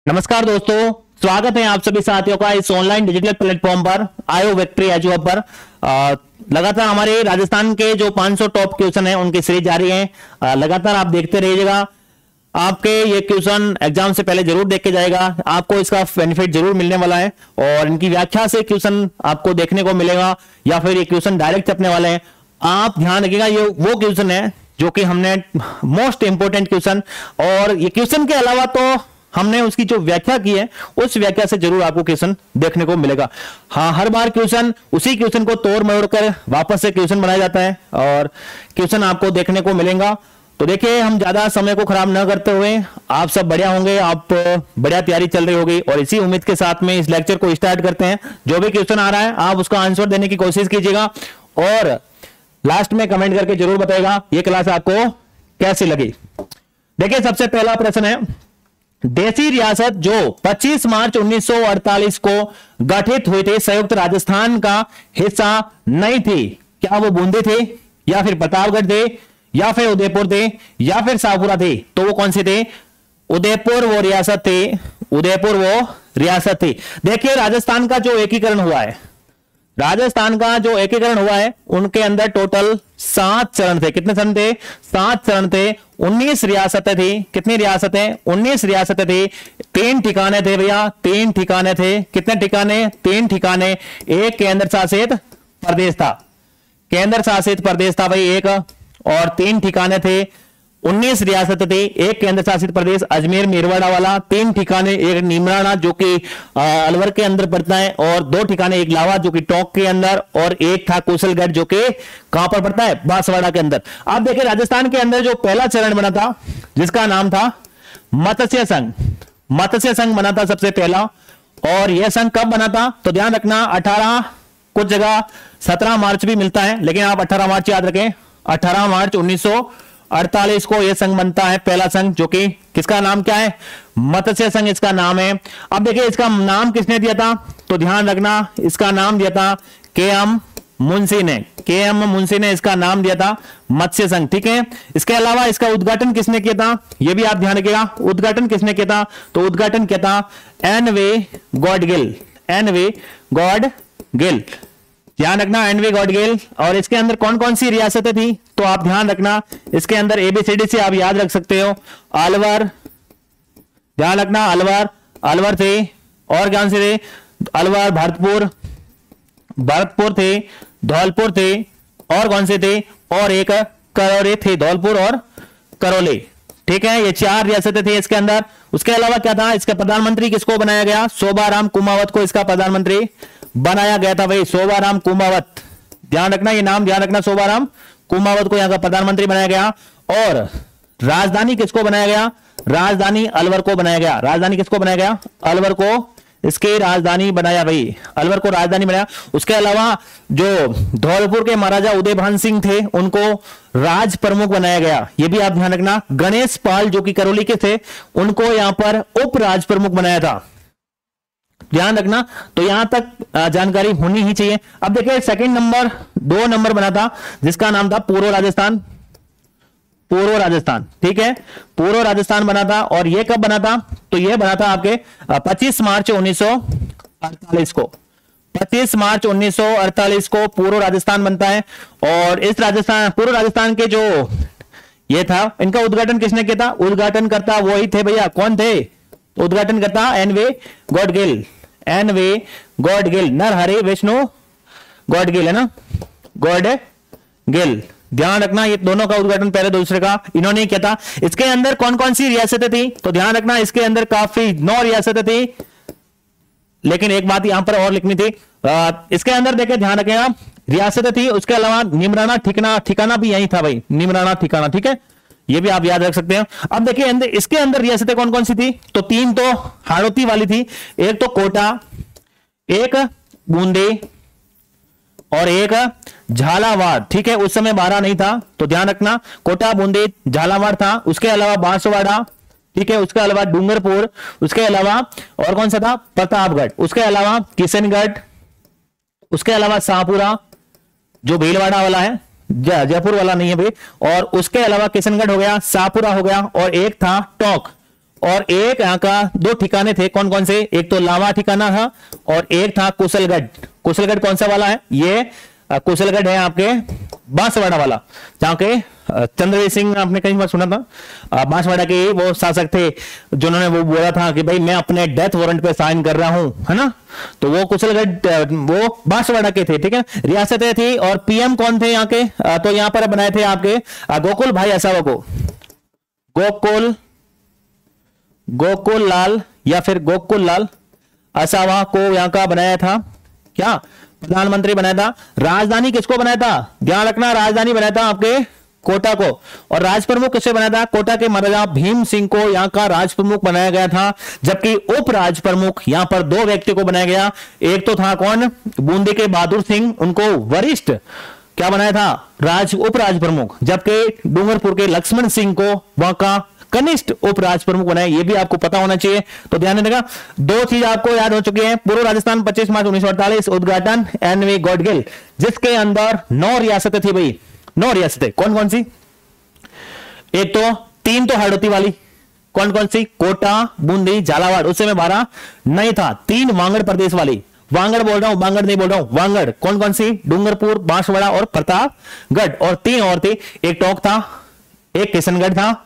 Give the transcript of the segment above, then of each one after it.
नमस्कार दोस्तों, स्वागत है आप सभी साथियों का इस ऑनलाइन डिजिटल प्लेटफॉर्म पर आयो विक्ट्री एजू हब पर। लगातार हमारे राजस्थान के जो 500 टॉप क्वेश्चन है उनकी सीरीज जारी है। लगातार आप देखते रहिएगा। आपके ये क्वेश्चन एग्जाम से पहले जरूर देख के जाएगा, आपको इसका बेनिफिट जरूर मिलने वाला है और इनकी व्याख्या से क्वेश्चन आपको देखने को मिलेगा या फिर ये क्वेश्चन डायरेक्ट छपने वाले हैं। आप ध्यान रखिएगा, ये वो क्वेश्चन है जो कि हमने मोस्ट इंपोर्टेंट क्वेश्चन, और ये क्वेश्चन के अलावा तो हमने उसकी जो व्याख्या की है उस व्याख्या से जरूर आपको क्वेश्चन देखने को मिलेगा। हाँ, हर बार क्वेश्चन उसी क्वेश्चन को तोड़ मरोड़ कर वापस से क्वेश्चन बनाया जाता है और क्वेश्चन आपको देखने को मिलेगा। तो देखिए, हम ज्यादा समय को खराब न करते हुए आप सब बढ़िया होंगे, आप बढ़िया तैयारी चल रही होगी और इसी उम्मीद के साथ में इस लेक्चर को स्टार्ट करते हैं। जो भी क्वेश्चन आ रहा है आप उसका आंसर देने की कोशिश कीजिएगा और लास्ट में कमेंट करके जरूर बताइएगा ये क्लास आपको कैसी लगी। देखिए, सबसे पहला प्रश्न है, देसी रियासत जो 25 मार्च 1948 को गठित हुई थी संयुक्त राजस्थान का हिस्सा नहीं थी, क्या वो बूंदी थे या फिर प्रतापगढ़ थे या फिर उदयपुर थे या फिर शाहपुरा थे? तो वो कौन से थे? उदयपुर वो रियासत थे, उदयपुर वो रियासत थी। देखिए, राजस्थान का जो एकीकरण हुआ है, राजस्थान का जो एकीकरण हुआ है उनके अंदर टोटल 7 चरण थे। कितने चरण थे? 7 चरण थे। 19 रियासतें थी। कितनी रियासतें? 19 रियासतें थी। 3 ठिकाने थे भैया, 3 ठिकाने थे। कितने ठिकाने? 3 ठिकाने। एक केंद्र शासित प्रदेश था, केंद्र शासित प्रदेश था भाई एक, और 3 ठिकाने थे। 19 रियासतें थी, एक केंद्र शासित प्रदेश अजमेर मेरवाड़ा वाला, 3 ठिकाने, एक नीमराना जो कि अलवर के अंदर पड़ता है, और 2 ठिकाने, एक लावा जो कि टोंक के अंदर, और एक था कुशलगढ़ जो कि कहां पर पड़ता है? बांसवाड़ा के अंदर। आप देखिए, राजस्थान के अंदर जो पहला चरण बना था जिसका नाम था मत्स्य संघ, मत्स्य संघ बना था सबसे पहला। और यह संघ कब बना था? तो ध्यान रखना, 18, कुछ जगह 17 मार्च भी मिलता है, लेकिन आप 18 मार्च याद रखें। 18 मार्च 1948 को यह संघ बनता है, पहला संघ, जो कि किसका नाम क्या है? मत्स्य संघ इसका नाम है। अब देखिए, इसका नाम किसने दिया था? तो ध्यान रखना, इसका नाम दिया था के.एम. मुंशी ने, के.एम. मुंशी ने इसका नाम दिया था मत्स्य संघ। ठीक है, इसके अलावा इसका उद्घाटन किसने किया था? यह भी आप ध्यान रखिएगा, उद्घाटन किसने किया था? तो उद्घाटन किया था एन.वे. गॉडगिल, एन.वे. गॉडगिल। ध्यान रखना, एन.वे. गॉडगिल। और इसके अंदर कौन कौन सी रियासतें थी? तो आप ध्यान रखना, इसके अंदर एबीसीडी से आप याद रख सकते हो। अलवर, ध्यान रखना, अलवर, अलवर थे, और कौन से थे? अलवर, भरतपुर, भरतपुर थे, धौलपुर थे, और कौन से थे? और एक करौली थे, धौलपुर और करौली। ठीक है, ये 4 रियासतें थी इसके अंदर। उसके अलावा क्या था? इसका प्रधानमंत्री किसको बनाया गया? शोभाराम कुमावत को इसका प्रधानमंत्री बनाया गया था भाई, शोभाराम कुमावत। ध्यान रखना, ये नाम ध्यान रखना, शोभाराम कुमावत को यहां का प्रधानमंत्री बनाया गया। और राजधानी किसको बनाया गया? राजधानी अलवर को बनाया गया। राजधानी किसको बनाया गया? अलवर को इसकी राजधानी बनाया भाई, अलवर को राजधानी बनाया। उसके अलावा जो धौलपुर के महाराजा उदयभान सिंह थे उनको राज प्रमुख बनाया गया, ये भी आप ध्यान रखना। गणेश पाल जो कि करौली के थे उनको यहां पर उप राज प्रमुख बनाया था, ध्यान रखना। तो यहां तक जानकारी होनी ही चाहिए। अब देखिए, सेकंड नंबर 2 नंबर बना था जिसका नाम था पूर्व राजस्थान, पूर्व राजस्थान। ठीक है, पूर्व राजस्थान बना था। और यह कब बना था? तो यह बना था आपके 25 मार्च 1948 को, 25 मार्च 1948 को पूर्व राजस्थान बनता है। और इस राजस्थान, पूर्व राजस्थान के जो ये था, इनका उद्घाटन किसने किया था? उद्घाटन करता वही थे भैया, कौन थे? उद्घाटन करता एन.वे. गॉडगिल, एन.वे. गॉडगिल, नरहरि विष्णु गॉडगिल, है ना, गॉडगिल। ध्यान रखना, ये दोनों का उद्घाटन पहले दूसरे का इन्होंने किया था। इसके अंदर कौन कौन सी रियासतें थी? तो ध्यान रखना, इसके अंदर काफी 9 रियासतें थी, लेकिन एक बात यहां पर और लिखनी थी। इसके अंदर देखे, ध्यान रखेगा, रियासतें थी। उसके अलावा निमराना ठिकाना भी यही था भाई, निमराना ठिकाना। ठीक है, ये भी आप याद रख सकते हैं। अब देखिए, इसके अंदर रियासतें कौन कौन सी थी? तो 3 तो हाड़ौती वाली थी, एक तो कोटा, एक बूंदी और एक झालावाड़। ठीक है, उस समय 12 नहीं था, तो ध्यान रखना, कोटा, बूंदी, झालावाड़ था। उसके अलावा बांसवाड़ा, ठीक है, उसके अलावा डूंगरपुर, उसके अलावा और कौन सा था? प्रतापगढ़, उसके अलावा किशनगढ़, उसके अलावा शाहपुरा जो भीलवाड़ा वाला है, जयपुर वाला नहीं है भाई, और उसके अलावा किशनगढ़ हो गया, शाहपुरा हो गया, और एक था टोंक, और एक यहाँ का दो ठिकाने थे, कौन कौन से, एक तो लावा ठिकाना था और एक था कुशलगढ़। कुशलगढ़ कौन सा वाला है, ये कुशलगढ़ है आपके बांसवाड़ा वाला, जहां के चंद्रवीर सिंह आपने कहीं बार सुना था, बांसवाड़ा के वो शासक थे जिन्होंने वो बोला था कि भाई मैं अपने डेथ वारंट पे साइन कर रहा हूं, है ना। तो वो कुशलगढ़ वो बांसवाड़ा के थे, ठीक है, रियासतें थी। और पीएम कौन थे यहाँ के, तो यहाँ पर बनाए थे आपके गोकुल भाई असावा को, गोकुल लाल या फिर गोकुल लाल असावा को यहाँ का बनाया था, क्या प्रधानमंत्री बनाया था। राजधानी किसको बनाया था, ध्यान रखना, राजधानी बनाया था आपके कोटा को। और राज प्रमुख किसे बनाया था, कोटा के महाराजा भीम सिंह को यहाँ का राज प्रमुख बनाया गया था। जबकि उप राज प्रमुख यहाँ पर दो व्यक्ति को बनाया गया, एक तो था कौन, बूंदी के बहादुर सिंह, उनको वरिष्ठ क्या बनाया था, उप राज प्रमुख। जबकि डूंगरपुर के लक्ष्मण सिंह को वहां का कनिष्ठ उप राज प्रमुख बनाया, ये भी आपको पता होना चाहिए। तो ध्यान देगा, दो चीज आपको याद हो चुकी है। पूर्व राजस्थान 25 मार्च 1948 उद्घाटन एनवी गॉडगिल, जिसके अंदर 9 रियासतें थी भाई, 9 रियासतें। कौन कौन सी, एक तो 3 तो हाड़ौती वाली, कौन कौन सी, कोटा, बूंदी, झालावाड़। उस समय 12 नहीं था, 3 वांगड़ प्रदेश वाली, वांगड़ बोल रहा हूं, वांगड़ नहीं बोल रहा हूं, वांगड़। कौन कौन सी, डूंगरपुर, बांसवाड़ा और प्रतापगढ़। और 3 और थी, एक टोंक था, एक किशनगढ़ था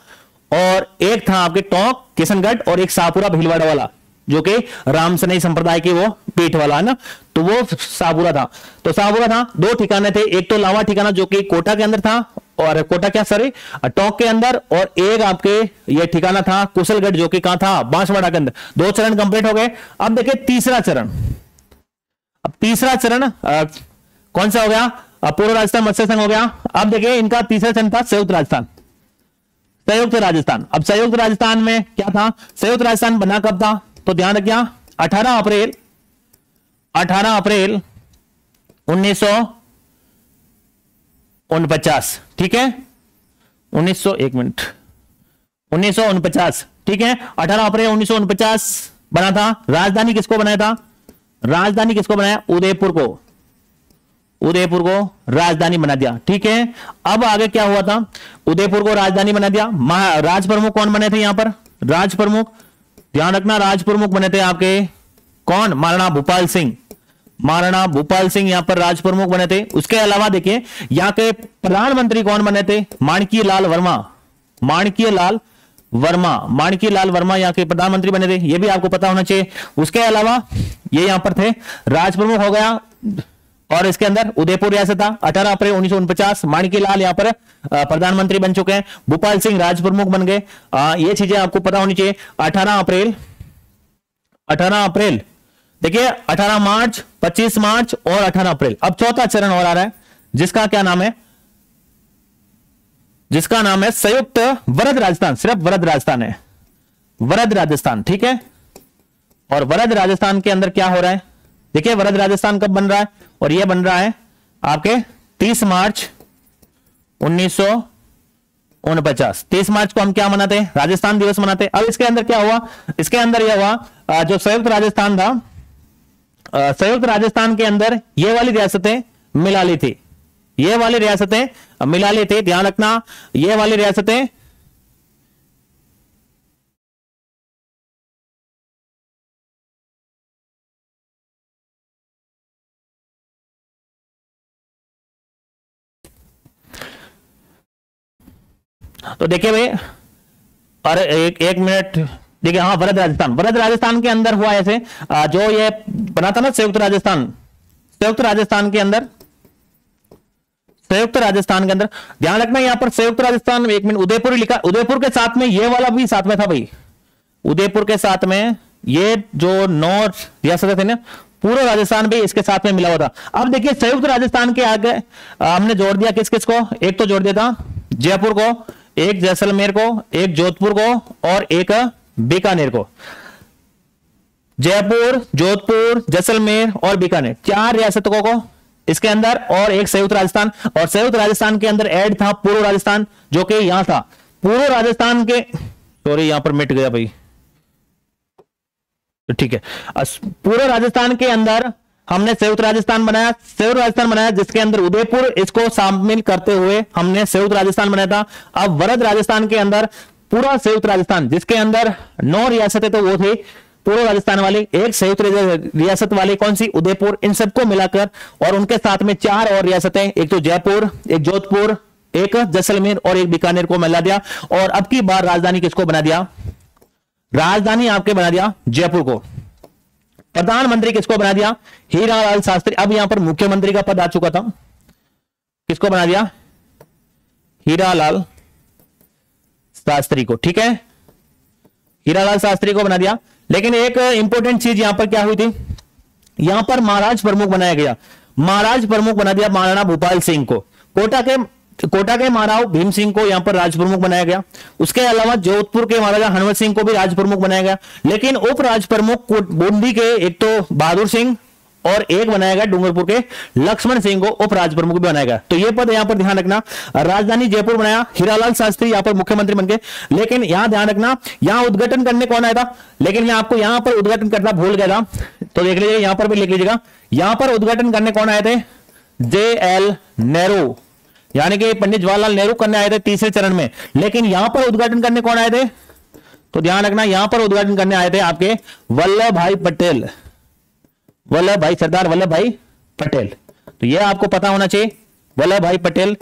और एक था आपके टोंक, किशनगढ़ और एक शाहपुरा भीलवाड़ा वाला, जो कि रामसनई संप्रदाय की वो पीठ वाला है ना, तो वो शाहपुरा था। तो शाहपुरा था, 2 ठिकाने थे, एक तो लावा ठिकाना जो कि कोटा के अंदर था, और कोटा क्या सॉरी टोंक के अंदर, और एक आपके ये ठिकाना था कुशलगढ़ जो कि कहां था, बांसवाड़ा के अंदर। 2 चरण कंप्लीट हो गए। अब देखिए तीसरा चरण, अब तीसरा चरण कौन सा हो गया, पूर्व राजस्थान मत्स्य संघ हो गया। अब देखिए इनका तीसरा चरण था संयुक्त राजस्थान, संयुक्त राजस्थान। अब संयुक्त राजस्थान में क्या था, संयुक्त राजस्थान बना कब था, तो ध्यान रखिए 18 अप्रैल 1949, ठीक है, 1949, ठीक है, 18 अप्रैल 1949 बना था। राजधानी किसको बनाया था, राजधानी किसको बनाया, उदयपुर को राजधानी बना दिया, ठीक है। अब आगे क्या हुआ था, उदयपुर को राजधानी बना दिया। राज प्रमुख कौन बने थे यहां पर, राज प्रमुख, ध्यान रखना, राज प्रमुख बने थे आपके कौन, महाराणा भूपाल सिंह, महाराणा भूपाल सिंह यहां पर राज प्रमुख बने थे। उसके अलावा देखिए यहां के प्रधानमंत्री कौन बने थे, माणिक्य लाल वर्मा यहां के प्रधानमंत्री बने थे, ये भी आपको पता होना चाहिए। उसके अलावा ये यहां पर थे, राज प्रमुख हो गया। और इसके अंदर उदयपुर रियासत था, 18 अप्रैल 1949 माणिक्य लाल यहां पर प्रधानमंत्री बन चुके हैं, भूपाल सिंह राज प्रमुख बन गए। ये चीजें आपको पता होनी चाहिए। 18 अप्रैल देखिए, 18 मार्च, 25 मार्च और 18 अप्रैल। अब चौथा चरण और आ रहा है, जिसका क्या नाम है, जिसका नाम है संयुक्त वरद राजस्थान, सिर्फ वरद राजस्थान है, वरद राजस्थान, ठीक है। और वरद राजस्थान के अंदर क्या हो रहा है, देखिए वरद राजस्थान कब बन रहा है, और यह बन रहा है आपके 30 मार्च 1949। 30 मार्च को हम क्या मनाते हैं, राजस्थान दिवस मनाते हैं। अब इसके अंदर क्या हुआ, इसके अंदर यह हुआ जो संयुक्त राजस्थान था, संयुक्त राजस्थान के अंदर ये वाली रियासतें मिला ली थी, ये वाली रियासतें मिला ली थी, ध्यान रखना, ये वाली रियासतें तो देखिए भाई, और एक मिनट देखिए, हाँ वरद राजस्थान के अंदर हुआ ऐसे, जो ये बना था ना संयुक्त राजस्थान के अंदर, ध्यान रखना यहां पर संयुक्त राजस्थान, एक मिनट, उदयपुर लिखा, उदयपुर के साथ में ये वाला भी साथ में था भाई, उदयपुर के साथ में ये जो 9 रियासतें थे ना, पूरा राजस्थान भी इसके साथ में मिला हुआ था। अब देखिए संयुक्त राजस्थान के आगे हमने जोड़ दिया किस किस को, एक तो जोड़ दिया था जयपुर को, एक जैसलमेर को, एक जोधपुर को और एक बीकानेर को। जयपुर, जोधपुर, जैसलमेर और बीकानेर, 4 रियासतों को इसके अंदर, और एक संयुक्त राजस्थान। और संयुक्त राजस्थान के अंदर ऐड था पूर्व राजस्थान, जो कि यहां था। पूर्व राजस्थान के, सॉरी यहां पर मिट गया भाई, ठीक है, पूर्व राजस्थान के अंदर हमने संयुक्त राजस्थान बनाया, जिसके अंदर उदयपुर इसको शामिल करते हुए हमने संयुक्त राजस्थान बनाया था। अब वरद राजस्थान के अंदर पूरा संयुक्त राजस्थान जिसके अंदर 9 रियासतें तो वो थे पूर्व राजस्थान वाली, एक संयुक्त रियासत वाली कौन सी, उदयपुर, इन सबको मिलाकर, और उनके साथ में 4 और रियासतें, एक तो जयपुर, एक जोधपुर, एक जैसलमेर और एक बीकानेर को मिला दिया। और अब की बार राजधानी किसको बना दिया, राजधानी आपके बना दिया जयपुर को। प्रधानमंत्री किसको बना दिया, हीरालाल शास्त्री। अब यहां पर मुख्यमंत्री का पद आ चुका था, किसको बना दिया, हीरालाल शास्त्री को। ठीक है, हीरालाल शास्त्री को बना दिया। लेकिन एक इंपॉर्टेंट चीज यहां पर क्या हुई थी, यहां पर महाराज प्रमुख बनाया गया, महाराज प्रमुख बना दिया महाराणा भूपाल सिंह को। कोटा के महाराव भीम सिंह को यहां पर राज प्रमुख बनाया गया। उसके अलावा जोधपुर के महाराजा हनुमत सिंह को भी राज प्रमुख बनाया गया। लेकिन उप राज प्रमुख बूंदी के एक तो बहादुर सिंह और एक बनाया गया डूंगरपुर के लक्ष्मण सिंह को उप राज प्रमुख भी बनाया गया। तो ये पद यहां पर ध्यान रखना, राजधानी जयपुर बनाया, हीरालाल शास्त्री यहां पर मुख्यमंत्री बन गए। लेकिन यहां ध्यान रखना, यहां उद्घाटन करने कौन आया था, लेकिन मैं आपको यहां पर उद्घाटन करना भूल गया था, तो देख लीजिए, यहां पर भी लिख लीजिएगा, यहां पर उद्घाटन करने कौन आए थे, JL नेहरू, यानी कि पंडित जवाहरलाल नेहरू करने आए थे तीसरे चरण में। लेकिन यहां पर उद्घाटन करने कौन आए थे, तो ध्यान रखना, यहां पर उद्घाटन करने आए थे आपके वल्लभ भाई पटेल, वल्लभ भाई, सरदार वल्लभ भाई पटेल। तो यह आपको पता होना चाहिए, वल्लभ भाई पटेल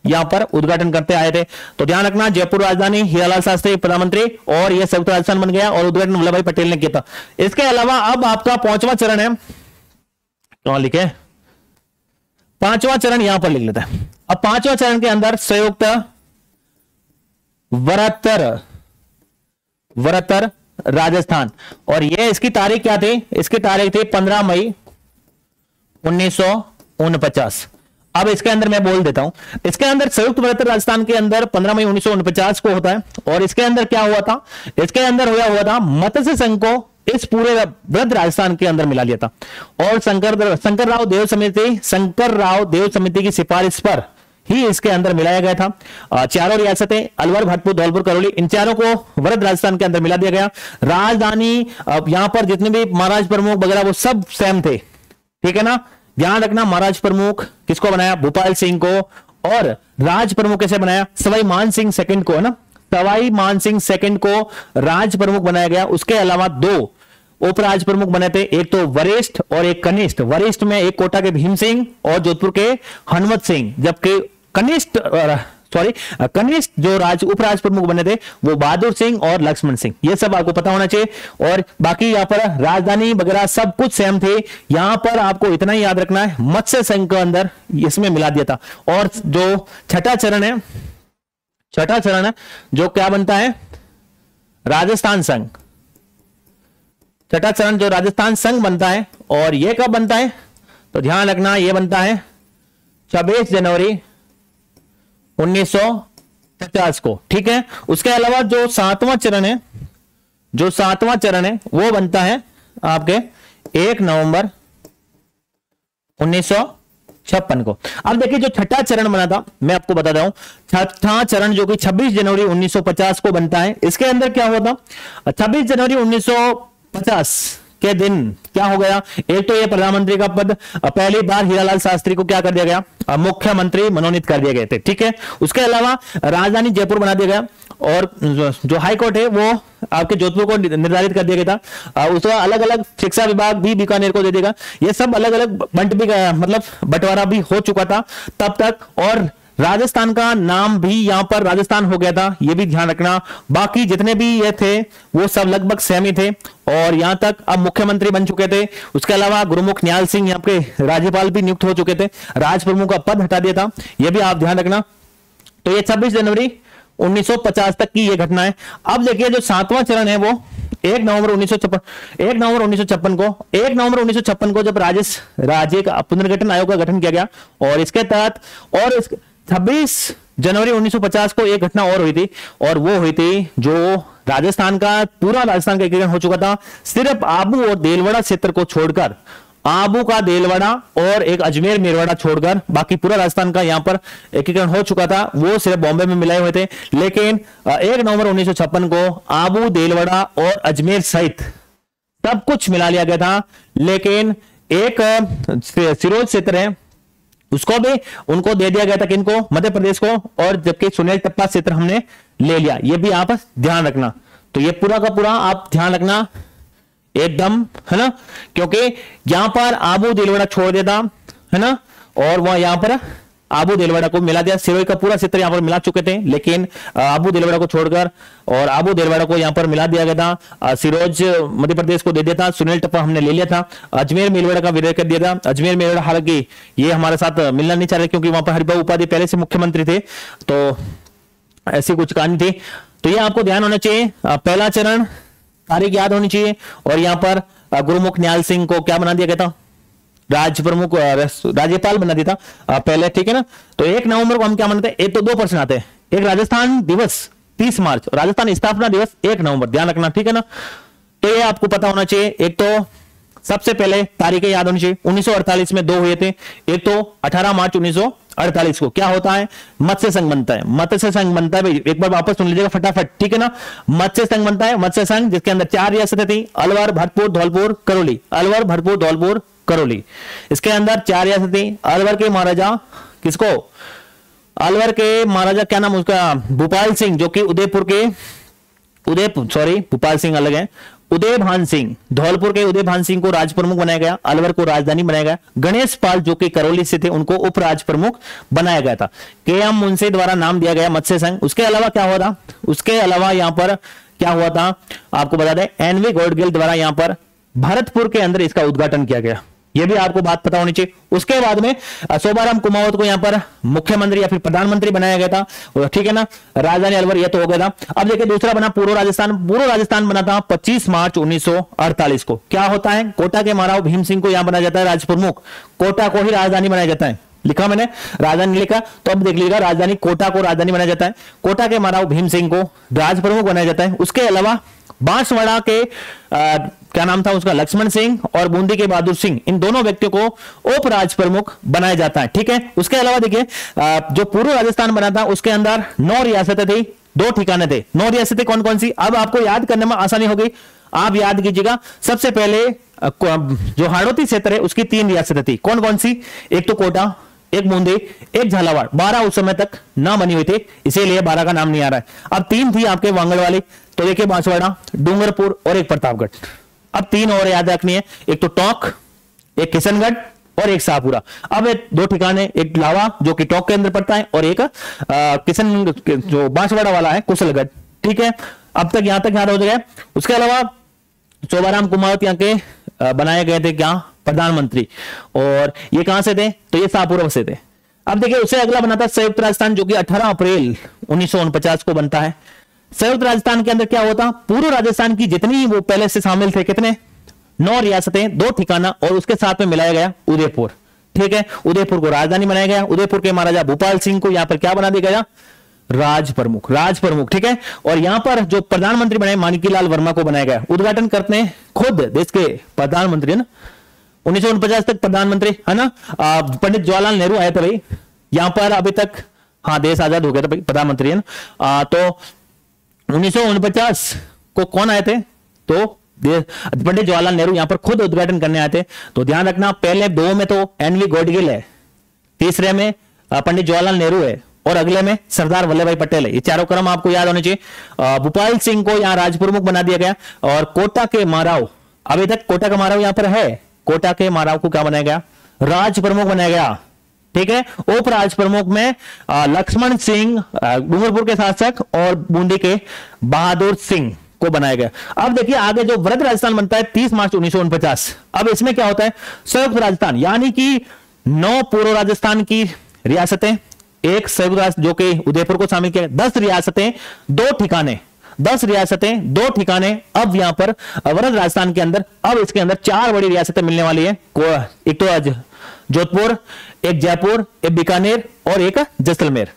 यहां पर उद्घाटन करते आए थे। तो ध्यान रखना, जयपुर राजधानी, हीरालाल शास्त्री प्रधानमंत्री, और यह संयुक्त राजस्थान बन गया, और उद्घाटन वल्लभ भाई पटेल ने किया था। इसके अलावा अब आपका 5वां चरण है, कौन लिखे, 5वां चरण यहां पर लिख लेता है। अब 5वां चरण के अंदर संयुक्त वरतर राजस्थान, और ये इसकी तारीख क्या थी, इसकी तारीख थी 15 मई 1949। अब इसके अंदर मैं बोल देता हूं, इसके अंदर संयुक्त वरतर राजस्थान के अंदर 15 मई 1949 को होता है। और इसके अंदर क्या हुआ था, इसके अंदर हुआ था मत्स्य संघ को इस पूरे वृद्ध राजस्थान के अंदर मिला लिया था। और शंकर राव देव समिति की सिफारिश पर ही इसके अंदर मिलाया गया था। चारों रियासतें अलवर, भरतपुर, धौलपुर, करौली, इन चारों को वृद्ध राजस्थान के अंदर मिला दिया गया। राजधानी यहां पर जितने भी महाराज प्रमुख वगैरह वो सब सेम थे, ठीक है ना। ध्यान रखना, महाराज प्रमुख किसको बनाया, भूपाल सिंह को, और राज प्रमुख कैसे बनाया, सवाई मान सिंह सेकंड को, है ना, सवाई मान सिंह सेकंड को राज प्रमुख बनाया गया। उसके अलावा 2 उपराज प्रमुख बने थे, एक तो वरिष्ठ और एक कनिष्ठ। वरिष्ठ में एक कोटा के भीम सिंह और जोधपुर के हनुमत सिंह, जबकि कनिष्ठ जो उपराज प्रमुख बने थे वो बहादुर सिंह और लक्ष्मण सिंह। ये सब आपको पता होना चाहिए। और बाकी यहाँ पर राजधानी वगैरह सब कुछ सेम थे। यहां पर आपको इतना ही याद रखना है, मत्स्य संघ के अंदर इसमें मिला दिया था। और जो छठा चरण है जो क्या बनता है, राजस्थान संघ। छठा चरण जो राजस्थान संघ बनता है, और यह कब बनता है, तो ध्यान रखना, यह बनता है 26 जनवरी 1950 को, ठीक है। उसके अलावा जो 7वां चरण है वो बनता है आपके 1 नवंबर 1956 को। अब देखिए, जो छठा चरण बना था मैं आपको बता रहा हूं, छठा चरण जो कि 26 जनवरी 1950 को बनता है। इसके अंदर क्या हुआ था, 26 जनवरी 1950 के दिन क्या हो गया, एक तो ये प्रधानमंत्री का पद पहली बार हीरालाल शास्त्री को क्या कर दिया गया, मुख्यमंत्री मनोनीत कर दिए गए थे, ठीक है। उसके अलावा राजधानी जयपुर बना दिया गया, और जो हाई कोर्ट है वो आपके जोधपुर को निर्धारित कर दिया गया था। उसका अलग अलग शिक्षा विभाग भी बीकानेर को दे देगा। ये सब अलग अलग मतलब बंटवारा भी हो चुका था तब तक। और राजस्थान का नाम भी यहां पर राजस्थान हो गया था, यह भी ध्यान रखना। बाकी जितने भी ये थे वो सब लगभग सेम ही थे, और यहां तक अब मुख्यमंत्री बन चुके थे। उसके अलावा गुरुमुख न्याल सिंह यहाँ पे राज्यपाल भी नियुक्त हो चुके थे, राज प्रमुख का पद हटा दिया था, यह भी आप ध्यान रखना। तो ये 26 जनवरी 1950 तक की ये घटना है। अब देखिए, जो 7वां चरण है वो 1 नवंबर 1956 को जब राज्य का पुनर्गठन आयोग का गठन किया गया, और इसके तहत 26 जनवरी 1950 को एक घटना और हुई थी, और वो हुई थी जो पूरा राजस्थान का एकीकरण हो चुका था। सिर्फ आबू और देलवाड़ा क्षेत्र को छोड़कर, आबू का देलवाड़ा और एक अजमेर मेरवाड़ा छोड़कर बाकी पूरा राजस्थान का यहां पर एकीकरण हो चुका था। वो सिर्फ बॉम्बे में मिलाए हुए थे। लेकिन 1 नवंबर 1956 को आबू, देलवाड़ा और अजमेर सहित सब कुछ मिला लिया गया था। लेकिन एक सिरोज क्षेत्र है, उसको भी उनको दे दिया गया था, किनको, मध्य प्रदेश को, और जबकि सुनील टप्पा क्षेत्र हमने ले लिया, ये भी आप ध्यान रखना। तो ये पूरा का पूरा आप ध्यान रखना एकदम, है ना, क्योंकि यहां पर आबू दिलवाड़ा छोड़ देता, है ना, और वह यहां पर आबू दिलवाड़ा को मिला दिया, सिरोही का पूरा क्षेत्र यहां पर मिला चुके थे, लेकिन आबू दिलवाड़ा को छोड़कर और आबू दिलवाड़ा को यहां पर मिला दिया गया था, सिरोज मध्य प्रदेश को दे दिया था, सुनील टप्पा हमने ले लिया था, अजमेर मेलवाड़ा का विलय कर दिया था। अजमेर मेलवाड़ा हालांकि ये हमारे साथ मिलना नहीं चाह रहे, क्योंकि वहां पर हरिभाऊ उपाध्याय पहले से मुख्यमंत्री थे, तो ऐसी कुछ कहानी थी। तो ये आपको ध्यान होना चाहिए, पहला चरण तारीख याद होनी चाहिए। और यहां पर गुरुमुख न्याल सिंह को क्या बना दिया गया था, राज प्रमुख, राज्यपाल बना दिया था पहले, ठीक है ना। तो 1 नवंबर को हम क्या मनाते हैं, एक तो 2 प्रश्न आते हैं, एक राजस्थान दिवस 30 मार्च, राजस्थान स्थापना दिवस 1 नवंबर, ध्यान रखना, ठीक है ना। तो ये आपको पता होना चाहिए। एक तो सबसे पहले तारीखें याद होनी चाहिए, 1948 में 2 हुए थे, एक तो 18 मार्च 1948 को क्या होता है, मत्स्य संघ बनता है, मत्स्य संघ बनता है भाई, एक बार वापस सुन लीजिएगा फटाफट, ठीक है ना। मत्स्य संघ बनता है, मत्स्य संघ जिसके अंदर 4 रियासतें थी, अलवर, भरतपुर, धौलपुर, करौली, अलवर, भरतपुर, धौलपुर, करौली, इसके अंदर 4 रियासतें थी। अलवर के महाराजा किसको, अलवर के महाराजा क्या नाम उसका, भूपाल सिंह, जो कि भूपाल सिंह अलग है, उदयभान सिंह, धौलपुर के उदयभान सिंह को राज प्रमुख बनाया गया, अलवर को राजधानी बनाया गया। गणेश पाल जो कि करौली से थे, उनको उप राज प्रमुख बनाया गया था। के.एम. मुंशी द्वारा नाम दिया गया मत्स्य संघ। उसके अलावा क्या हुआ था, उसके अलावा यहां पर क्या हुआ था आपको बता दें, एनवी गॉडगिल द्वारा यहां पर भरतपुर के अंदर इसका उद्घाटन किया गया, यह भी आपको बात पता होनी चाहिए। उसके बाद में शोभाराम कुमावत को यहां पर मुख्यमंत्री या फिर प्रधानमंत्री बनाया गया था, ठीक है ना। राजधानी अलवर यह तो हो गया था। अब देखिए दूसरा बना पूर्व राजस्थान। पूर्व राजस्थान बना था 25 मार्च 1948 को। क्या होता है, कोटा के महाराव भीम सिंह को यहां बनाया जाता है राज प्रमुख, कोटा को ही राजधानी बनाया जाता है, लिखा मैंने राजधानी लिखा, तो अब देख लीजिएगा राजधानी कोटा को राजधानी बनाया जाता है, कोटा के महाराव भीम सिंह को राज प्रमुख बनाया जाता है। उसके अलावा बांसवाड़ा के क्या नाम था उसका, लक्ष्मण सिंह, और बूंदी के बहादुर सिंह, इन दोनों व्यक्तियों को उप राज प्रमुख बनाया जाता है, ठीक है। उसके अलावा देखिए जो पूर्व राजस्थान बना था उसके अंदर 9 रियासतें थी, 2 ठिकाने थे। 9 रियासतें कौन कौन सी, अब आपको याद करने में आसानी होगी, आप याद कीजिएगा। सबसे पहले जो हाड़ौती क्षेत्र है उसकी 3 रियासतें थी, कौन कौन सी, एक तो कोटा, एक बूंदी, एक झालावाड़। 12 उस समय तक ना बनी हुई थी, इसीलिए 12 का नाम नहीं आ रहा है। अब 3 थी आपके वांगड़ वाली, तो देखिए बांसवाड़ा, डूंगरपुर और एक प्रतापगढ़। अब 3 और याद रखनी है, एक तो टोंक, एक किशनगढ़ और एक शाहपुरा। अब 2 ठिकाने, एक लावा जो कि टोंक के अंदर पड़ता है, और एक किशन जो बांसवाड़ा वाला है कुशलगढ़, ठीक है। अब तक यहां तक याद हो जाएगा। उसके अलावा शोभाराम कुमावत यहाँ के बनाए गए थे क्या, प्रधानमंत्री, और ये कहां से थे, तो ये शाहपुरा से थे। अब देखिए उससे अगला बना था संयुक्त राजस्थान, जो कि 18 अप्रैल 1949 को बनता है। संयुक्त राजस्थान के अंदर क्या होता, पूर्व राजस्थान की जितनी वो पहले से शामिल थे, कितने, 9 रियासतें, 2 ठिकाना, और उसके साथ में मिलाया गया उदयपुर, ठीक है। उदयपुर को राजधानी बनाया गया। उदयपुर के महाराजा भूपाल सिंह को यहां पर क्या बना दिया गया, राज प्रमुख, ठीक है। और यहां पर जो प्रधानमंत्री बने माणिक्यलाल वर्मा को बनाया गया। उद्घाटन करते हैं खुद देश के प्रधानमंत्री, है ना, 1949 तक प्रधानमंत्री, है ना, पंडित जवाहरलाल नेहरू आए थे भाई यहां पर। अभी तक हाँ देश आजाद हो गया था भाई, प्रधानमंत्री, है ना। तो 1949 को कौन आए थे, तो पंडित जवाहरलाल नेहरू यहां पर खुद उद्घाटन करने आए थे। तो ध्यान रखना, पहले 2 में तो एनवी गॉडगिल है, तीसरे में पंडित जवाहरलाल नेहरू है, और अगले में सरदार वल्लभ भाई पटेल है। ये चारों क्रम आपको याद होने चाहिए। भूपाल सिंह को यहां राज प्रमुख बना दिया गया, और कोटा के महाराव, अभी तक कोटा का महाराव यहां पर है, कोटा के महाराव को क्या बनाया गया, राज प्रमुख बनाया गया, ठीक है। उप राज प्रमुख में लक्ष्मण सिंह डूंगरपुर के शासक और बूंदी के बहादुर सिंह को बनाया गया। अब देखिए आगे जो वृहद राजस्थान बनता है 30 मार्च 1949। अब इसमें क्या होता है, संयुक्त राजस्थान, यानी कि 9 पूर्व राजस्थान की रियासतें, एक संयुक्त राष्ट्र जो कि उदयपुर को शामिल किया, 10 रियासतें, 2 ठिकाने, 10 रियासतें, 2 ठिकाने। अब यहां पर वृहद राजस्थान के अंदर अब इसके अंदर 4 बड़ी रियासतें मिलने वाली है। एक तो जोधपुर, एक जयपुर, एक बीकानेर और एक जैसलमेर।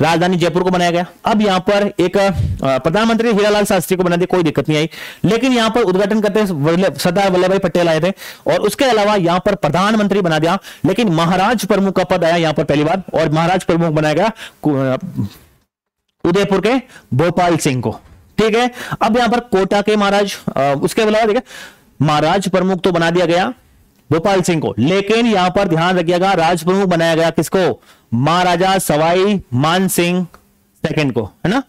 राजधानी जयपुर को बनाया गया। अब यहां पर एक प्रधानमंत्री हीरालाल शास्त्री को बना दिया, कोई दिक्कत नहीं आई, लेकिन यहां पर उद्घाटन करते सरदार वल्लभ भाई पटेल आए थे, और उसके अलावा यहां पर प्रधानमंत्री बना दिया, लेकिन महाराज प्रमुख का पद आया यहां पर पहली बार, और महाराज प्रमुख बनाया गया उदयपुर के भोपाल सिंह को, ठीक है। अब यहां पर कोटा के महाराज, उसके अलावा देखिए महाराज प्रमुख तो बना दिया गया गोपाल सिंह को। लेकिन यहां पर ध्यान रखिएगा, राज प्रमुख बनाया गया किसको? महाराजा सवाई मान सिंह सेकंड को, है ना,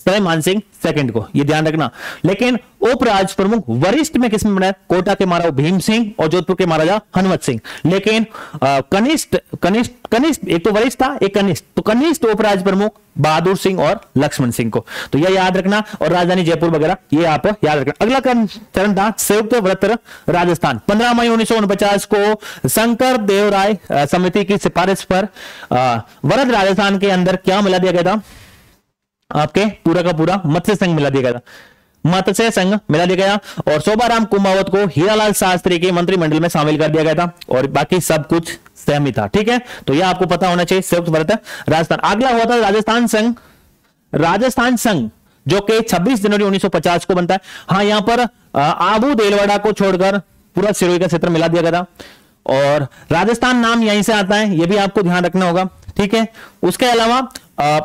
सवाई मान सिंह सेकंड को, ये ध्यान रखना। लेकिन उपराज प्रमुख वरिष्ठ में किसमें बनाया? कोटा के महाराजा भीम सिंह और जोधपुर के महाराजा हनुमत सिंह। लेकिन कनिष्ठ कनिष्ठ कनिष्ठ, एक तो वरिष्ठ था, एक कनिष्ठ, तो कनिष्ठ उपराज प्रमुख बहादुर सिंह और लक्ष्मण सिंह को। तो यह याद रखना, और राजधानी जयपुर वगैरह ये आप याद रखना। अगला चरण था संयुक्त व्रत राजस्थान। 15 मई 1949 को शंकर देवराय समिति की सिफारिश पर वरद राजस्थान के अंदर क्या मिला दिया गया था? आपके पूरा का पूरा मत्स्य संघ मिला दिया गया था, मत्स्य संघ मिला दिया गया। और शोभाराम कुंभावत को हीरालाल शास्त्री के मंत्रिमंडल में शामिल कर दिया गया था, और बाकी सब कुछ सेम ही था। ठीक है, तो यह आपको पता होना चाहिए, संयुक्त व्रत राजस्थान। अगला हुआ था राजस्थान संघ। राजस्थान संघ जो कि 26 जनवरी 1950 को बनता है। हाँ, यहां पर आबू देलवाड़ा को छोड़कर पूरा सिरोही का क्षेत्र मिला दिया गया था, और राजस्थान नाम यहीं से आता है, यह भी आपको ध्यान रखना होगा। ठीक है, उसके अलावा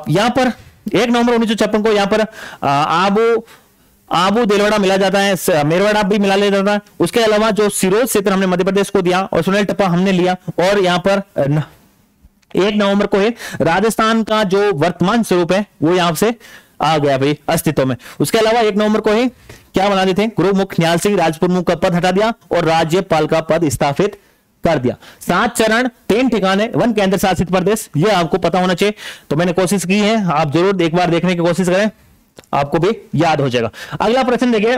यहां पर 1 नवंबर 1956 को यहां पर आबू देलवाड़ा मिला जाता है, मेरवाड़ा भी मिला लिया जाता है। उसके अलावा जो सिरोही क्षेत्र हमने मध्य प्रदेश को दिया, और सुनेल टप्पा हमने लिया, और यहां पर 1 नवंबर को है राजस्थान का जो वर्तमान स्वरूप है वो यहां से आ गया भाई अस्तित्व में। उसके अलावा 1 नवंबर को ही क्या बना देते हैं? गुरुमुख न्याल सिंह राजप्रमुख का पद हटा दिया और राज्यपाल का पद स्थापित कर दिया। 7 चरण, 3 ठिकाने, 1 केंद्र शासित प्रदेश, ये आपको पता होना चाहिए। तो मैंने कोशिश की है, आप जरूर एक बार देखने की कोशिश करें, आपको भी याद हो जाएगा। अगला प्रश्न देखिए,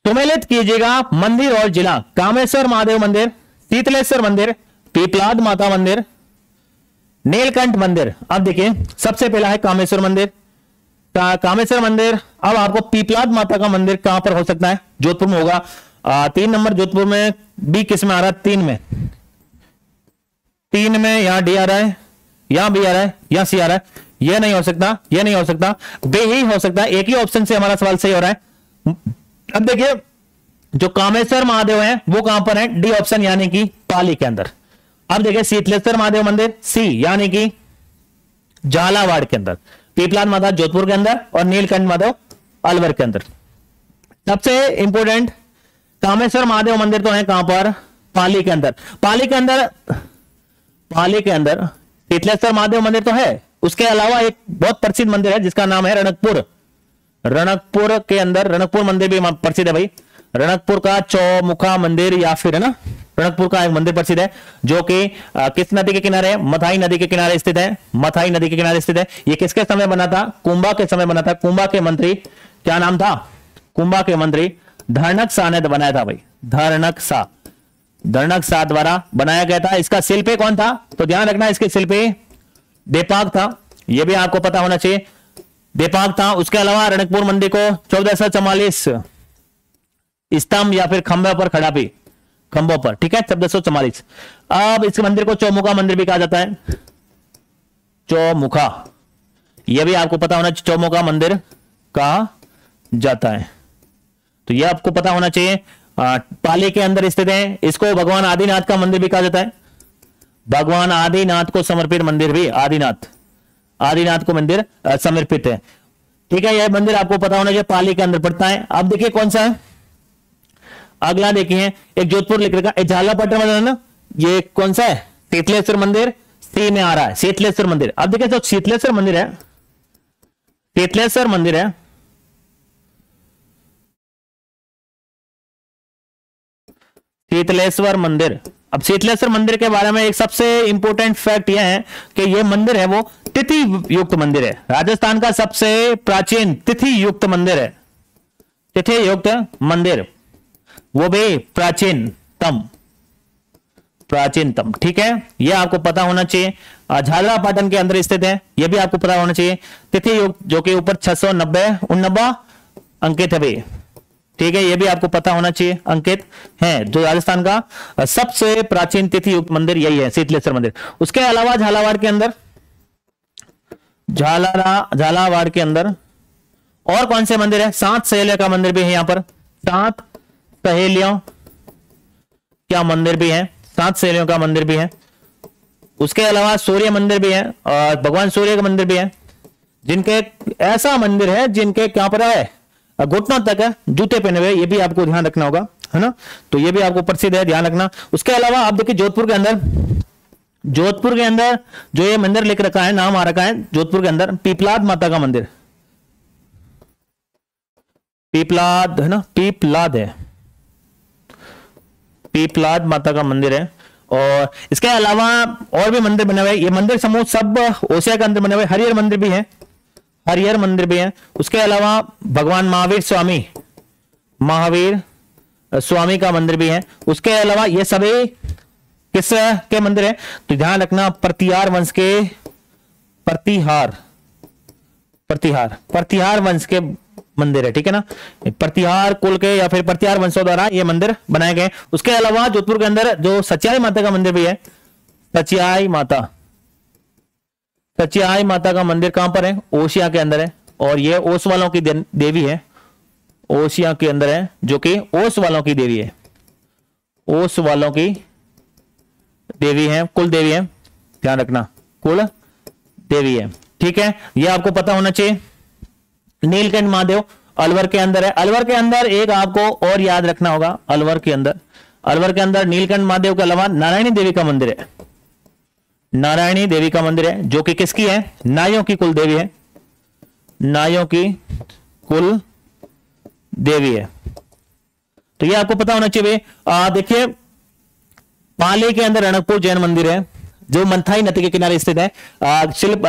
सुमेलित कीजिएगा मंदिर और जिला। कामेश्वर महादेव मंदिर, शीतलेश्वर मंदिर, पीपलाद माता मंदिर, नीलकंठ मंदिर। अब देखिए, सबसे पहला है कामेश्वर मंदिर। कामेश्वर मंदिर, अब आपको पीपलाद माता का मंदिर कहां पर हो सकता है? जोधपुर में होगा। 3 नंबर जोधपुर में, बी किस में आ रहा है? 3 में, 3 में यहां डी आ रहा है, यहां बी आ रहा है, यहां सी आ रहा है। यह नहीं हो सकता, यह नहीं हो सकता, बे ही हो सकता है। एक ही ऑप्शन से हमारा सवाल सही हो रहा है। अब देखिए, जो कामेश्वर महादेव है वो कहां पर है? डी ऑप्शन, यानी कि पाली के अंदर। अब देखिए, शीतलेश्वर महादेव मंदिर, सी, यानी कि झालावाड़ के अंदर। पीपलाद माता जोधपुर के अंदर, और नीलकंठ माधव अलवर के अंदर। सबसे इंपोर्टेंट, कामेश्वर महादेव मंदिर तो है कहां पर? पाली के अंदर। पाली के अंदर, पाली के अंदर शीतलेश्वर महादेव मंदिर तो है। उसके अलावा एक बहुत प्रसिद्ध मंदिर है जिसका नाम है रणकपुर। रणकपुर के अंदर, रणकपुर मंदिर भी प्रसिद्ध है भाई। रणकपुर का चौमुखा मंदिर, या फिर है ना, रणकपुर का एक मंदिर प्रसिद्ध है जो कि किस नदी के किनारे है? मथाई नदी के किनारे स्थित है। मथाई नदी के किनारे स्थित है। यह किसके समय बना था? कुंभा के समय बना था। कुंभा के मंत्री क्या नाम था? कुंभा के मंत्री धर्णक शाह ने बनाया था भाई, धर्णक शाह, धर्णक शाह द्वारा बनाया गया था। इसका शिल्पी कौन था? तो ध्यान रखना, इसके शिल्पी देपाग था, यह भी आपको पता होना चाहिए, देपाग था। उसके अलावा रणकपुर मंदिर को 1444 स्तंभ या फिर खंभे पर खड़ा भी, खंभों पर, ठीक है, 1444। अब इस मंदिर को चौमुखा मंदिर भी कहा जाता है, चौमुखा, यह भी आपको पता होना चाहिए, चौमुखा मंदिर कहा जाता है। तो यह आपको पता होना चाहिए। पाली के अंदर स्थित है। इसको भगवान आदिनाथ का मंदिर भी कहा जाता है, भगवान आदिनाथ को समर्पित मंदिर भी, आदिनाथ, आदिनाथ को मंदिर समर्पित है। ठीक है, यह मंदिर आपको पता होना चाहिए, पाली के अंदर पड़ता है। अब देखिए कौन सा है अगला, देखिए एक जोधपुर लिख रखा, एक झालापट्टनम है ना, ये कौन सा है? शीतलेश्वर मंदिर, सी में आ रहा है शीतलेश्वर मंदिर। अब देखिए जो शीतलेश्वर मंदिर है, शीतलेश्वर मंदिर है, शीतलेश्वर मंदिर। अब शीतलेश्वर मंदिर के बारे में एक सबसे इंपॉर्टेंट फैक्ट यह है कि यह मंदिर है वो तिथि युक्त मंदिर है। राजस्थान का सबसे प्राचीन तिथि युक्त मंदिर है, तिथि युक्त मंदिर, वो भी प्राचीनतम, प्राचीनतम। ठीक है, यह आपको पता होना चाहिए। झालरापाटन के अंदर स्थित है, यह भी आपको पता होना चाहिए। तिथि युक्त जो कि ऊपर 690 अंकित है भाई, ठीक है, यह भी आपको पता होना चाहिए, अंकित है। जो राजस्थान का सबसे प्राचीन तिथि युक्त मंदिर यही है, शीतलेश्वर मंदिर। उसके अलावा झालावाड़ के अंदर, झालावाड़ के अंदर और कौन से मंदिर है? 7 सहेलियों का मंदिर भी है यहाँ पर, 7 सहेलियों क्या मंदिर भी है, 7 सहेलियों का मंदिर भी है। उसके अलावा सूर्य मंदिर भी है, और भगवान सूर्य का मंदिर भी है, जिनके ऐसा मंदिर है जिनके क्या पर है, घुटनों तक है जूते पहने हुए, ये भी आपको ध्यान रखना होगा। है ना, तो ये भी आपको प्रसिद्ध है, ध्यान रखना। उसके अलावा आप देखिए जोधपुर के अंदर जो ये मंदिर लिख रखा है, नाम आ रखा है जोधपुर के अंदर पीपलाद माता का मंदिर, पीपलाद है ना, पीपलाद है, पीपलाद माता का मंदिर है। और इसके अलावा और भी मंदिर बने हुए, ये मंदिर समूह सब ओसिया के अंदर बने हुए। हरिहर मंदिर भी है, हरिहर मंदिर भी है। उसके अलावा भगवान महावीर स्वामी का मंदिर भी है। उसके अलावा ये सभी किस के मंदिर है, तो ध्यान रखना प्रतिहार वंश के, प्रतिहार वंश के मंदिर है, ठीक है ना, प्रतिहार कुल के या फिर प्रतिहार वंशों द्वारा ये मंदिर बनाए गए। उसके अलावा जोधपुर के अंदर जो सचियाई माता का मंदिर भी है, सचियाई माता का मंदिर कहां पर है, ओसिया के अंदर है। और ये ओस वालों की देवी है, ओसिया के अंदर है, जो कि ओस वालों की देवी है, ओस वालों की देवी है, कुल देवी है, ध्यान रखना कुल देवी है, ठीक है। ये आपको पता होना चाहिए। नीलकंठ महादेव अलवर के अंदर है। अलवर के अंदर एक आपको और याद रखना होगा, अलवर के अंदर नीलकंठ महादेव के अलावा नारायणी देवी का मंदिर है, नारायणी देवी का मंदिर है, जो कि किसकी है, नाइयों की कुल देवी है, नाइयों की कुल देवी है। तो ये आपको पता होना चाहिए। देखिए पाली के अंदर रणकपुर जैन मंदिर है, जो मंथाई नदी के किनारे स्थित है। शिल्प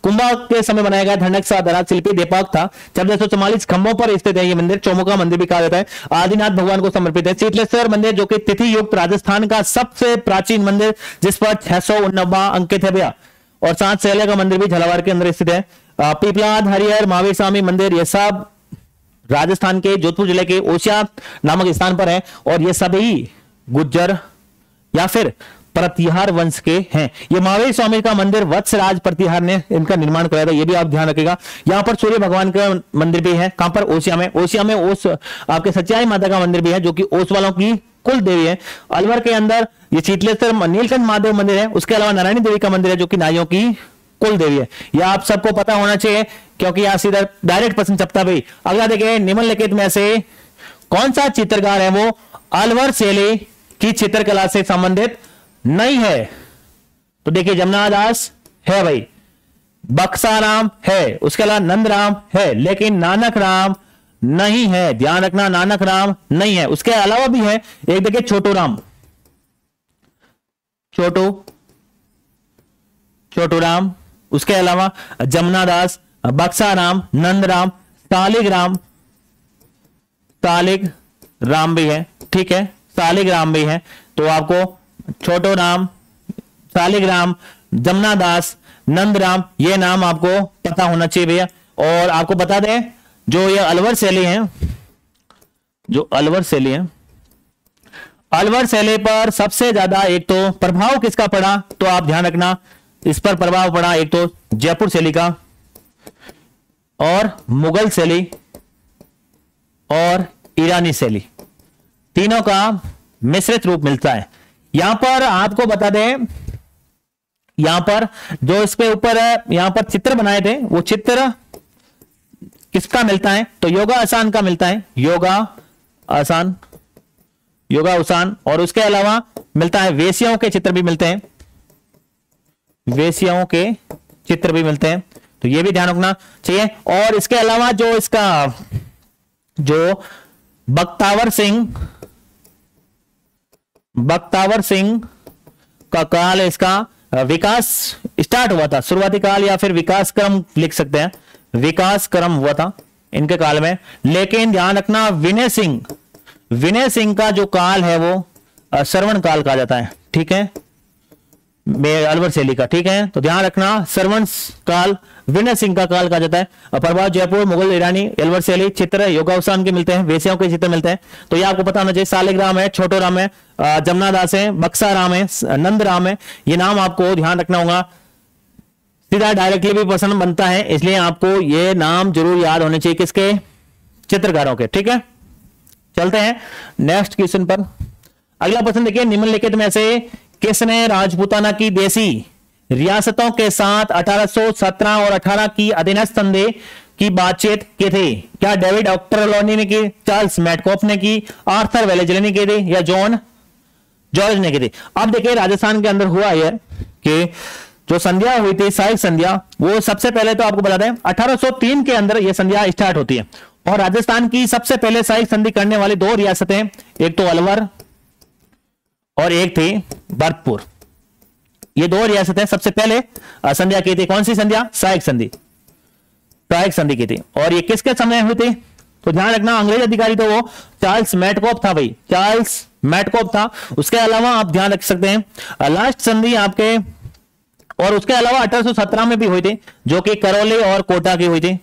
कुंभा के समय बनाया गया धनक सा दराज शिल्पी दीपक था। 1444 खंभों पर स्थित है ये मंदिर, चौमुखा मंदिर भी कहा जाता है। आदिनाथ भगवान को समर्पित है। शीतलेश्वर मंदिर जो कि तिथि युक्त राजस्थान का सबसे प्राचीन मंदिर, जिस पर 649 अंकित है भैया। और सात सैले का मंदिर भी झालावाड़ के अंदर स्थित है। पीपलाद, हरिहर, महावीर स्वामी मंदिर, ये सब राजस्थान के जोधपुर जिले के ओसिया नामक स्थान पर है। और ये सभी गुज्जर या फिर प्रतिहार वंश के हैं। ये महावीर स्वामी का मंदिर वत्सराज प्रतिहार ने इनका निर्माण कराया था, ये भी आप ध्यान रखिएगा। यहां पर सूर्य भगवान का मंदिर भी है। कहां पर, ओसिया में ओस आपके सच्चाई माता का मंदिर भी है, जो कि ओस वालों की कुल देवी है। अलवर के अंदर ये शीतलेश्वर नीलकंठ महादेव मंदिर है। उसके अलावा नारायणी देवी का मंदिर है, जो कि नाइयों की कुल देवी है। यह आप सबको पता होना चाहिए, क्योंकि यहां सीधा डायरेक्ट प्रश्न छपता भाई। अगला देखिए, निम्नलिखित में से कौन सा चित्रकार है वो अलवर शैली की चित्रकला से संबंधित नहीं है। तो देखिए जमुना दास है भाई, बक्साराम है, उसके अलावा नंदराम है, लेकिन नानक राम नहीं है, ध्यान रखना, नानक राम नहीं है। उसके अलावा भी है एक, देखिए छोटू राम, उसके अलावा जमुना दास, बक्साराम, नंदराम, तालिग राम भी है, ठीक है, तालिग राम भी है। तो आपको छोटो राम, तालिग राम, जमुना दास, नंदराम, ये नाम आपको पता होना चाहिए भैया। और आपको बता दें, जो ये अलवर शैली है, अलवर शैली पर सबसे ज्यादा एक तो प्रभाव किसका पड़ा, तो आप ध्यान रखना, इस पर प्रभाव पड़ा एक तो जयपुर शैली का, और मुगल शैली, और ईरानी शैली, तीनों का मिश्रित रूप मिलता है। यहां पर आपको बता दें, यहां पर जो इसके ऊपर यहां पर चित्र बनाए थे, वो चित्र किसका मिलता है, तो योगा आसान का मिलता है, योगा आसान, और उसके अलावा मिलता है वेश्याओं के चित्र भी मिलते हैं, वेश्याओं के चित्र भी मिलते हैं। तो ये भी ध्यान रखना चाहिए। और इसके अलावा जो इसका जो बख्तावर सिंह का काल, इसका विकास स्टार्ट हुआ था, शुरुआती काल या फिर विकास क्रम लिख सकते हैं, विकास क्रम हुआ था इनके काल में। लेकिन ध्यान रखना, विनय सिंह का जो काल है वो श्रवण काल कहा जाता है, ठीक है, अलवर शैली का, ठीक है। तो ध्यान रखना, श्रवण काल, विनय सिंह का काल कहा जाता है। प्रभाव जयपुर, मुगल, ईरानी, अलवर शैली, चित्र योगावसान के मिलते हैं, वेश्याओं के चित्र मिलते हैं। तो ये आपको पता होना चाहिए। सालिग्राम है, छोटो राम है, जमुना दास है, बक्सा राम है, नंद राम है, ये नाम आपको ध्यान रखना होगा। सीधा डायरेक्टली भी प्रश्न बनता है, इसलिए आपको ये नाम जरूर याद होने चाहिए, किसके, चित्रकारों के, ठीक है। चलते हैं नेक्स्ट क्वेश्चन पर। अगला प्रश्न देखिए, निम्नलिखित में से किसने राजपूताना की देशी रियासतों के साथ 1817 और 18 की अधीनस्थ संधि की बातचीत की थी? क्या डेविड ऑक्टरलोनी ने की, चार्ल्स मैटकॉफ ने की, आर्थर वेलेजली ने की थी, या जॉन जॉर्ज ने की थी? अब देखिए राजस्थान के अंदर हुआ यह कि जो संध्या हुई थी, सहायक संध्या, वो सबसे पहले तो आपको बता दें 1803 के अंदर यह संध्या स्टार्ट होती है। और राजस्थान की सबसे पहले सहायक संधि करने वाली दो रियासतें, एक तो अलवर और एक थी भरतपुर। ये दो रियासतें सबसे पहले संध्या की थी। कौन सी संध्या? सहायक संधि, सहायक संधि की थी। और ये किसके समय हुई थी? तो ध्यान रखना, अंग्रेज अधिकारी तो वो चार्ल्स मैटकॉफ था भाई, चार्ल्स मैटकॉफ था। उसके अलावा आप ध्यान रख सकते हैं लास्ट संधि आपके, और उसके अलावा 1817 में भी हुई थी, जो कि करौली और कोटा की हुई थी,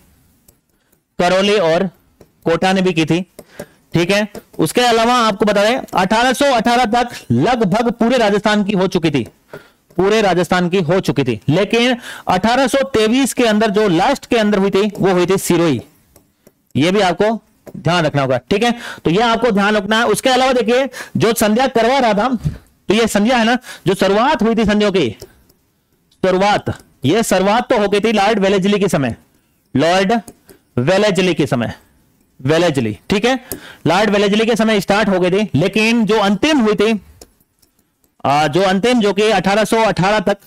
करौली और कोटा ने भी की थी। ठीक है, उसके अलावा आपको बता दें 1818 तक लगभग पूरे राजस्थान की हो चुकी थी, पूरे राजस्थान की हो चुकी थी। लेकिन 1823 के अंदर जो लास्ट के अंदर हुई थी वो हुई थी सिरोही। ये भी आपको ध्यान रखना होगा। ठीक है, तो ये आपको ध्यान रखना है। उसके अलावा देखिए जो संध्या करवा रहा था, तो ये संध्या है ना, जो शुरुआत हुई थी संध्या की, शुरुआत, ये शुरुआत तो हो गई थी लॉर्ड वेलेस्ली के समय, लॉर्ड वेलेस्ली के समय, वेलेस्ली। ठीक है, लॉर्ड वेलेस्ली के समय स्टार्ट हो गई थी। लेकिन जो अंतिम हुई थी, जो अंतिम जो कि 1818 तक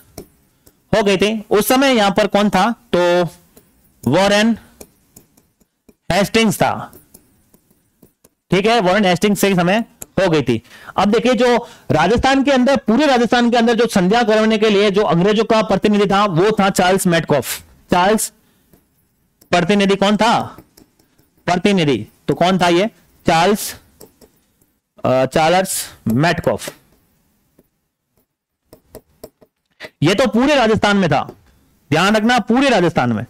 हो गई थी, उस समय यहां पर कौन था? तो वॉरेन हेस्टिंग्स था। ठीक है, वॉरेन हेस्टिंग्स के समय हो गई थी। अब देखिए जो राजस्थान के अंदर, पूरे राजस्थान के अंदर जो संध्या करवाने के लिए जो अंग्रेजों का प्रतिनिधि था वो था चार्ल्स मैटकॉफ। चार्ल्स प्रतिनिधि कौन था? प्रतिनिधि तो कौन था? ये चार्ल्स मैटकॉफ। ये तो पूरे राजस्थान में था, ध्यान रखना, पूरे राजस्थान में।